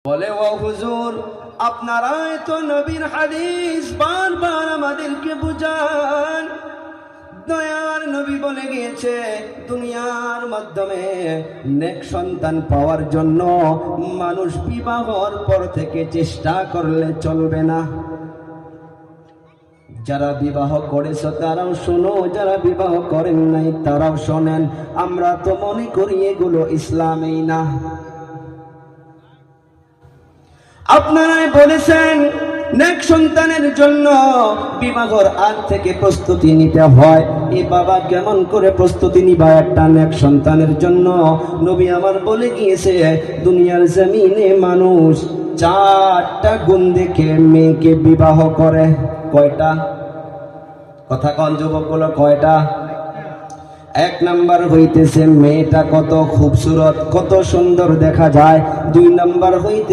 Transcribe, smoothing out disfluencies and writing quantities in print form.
বলে, ও হুজুর, আপনারাই তো নবীর হাদিস বারবার আমাদেরকে বুঝান। দয়ার নবী বলে গিয়েছে, দুনিয়ার মাধ্যমে নেক সন্তান পাওয়ার জন্য মানুষ বিবাহর পর থেকে চেষ্টা করলে চলবে না। যারা বিবাহ করেছ তারাও শোনো, যারা বিবাহ করেন নাই তারাও শোনেন। আমরা তো মনে করি এগুলো ইসলামেই না। আপনারাই বলেছেন নেক সন্তানের জন্য বিবাহর আগ থেকে প্রস্তুতি নিতে হয়। এ বাবা, কেমন করে প্রস্তুতি নিবা একটা নেক সন্তানের জন্য? নবী আমার বলে গিয়েছে, দুনিয়ার জমিনে মানুষ 4টা গুণ দেখে মেয়েকে বিবাহ করে। কয়টা? কথা কন যুবকগুলো, কয়টা? 1 নাম্বার হইতেছে মেয়েটা কত খুবসুরত, কত সুন্দর দেখা যায়। 2 নাম্বার হইতে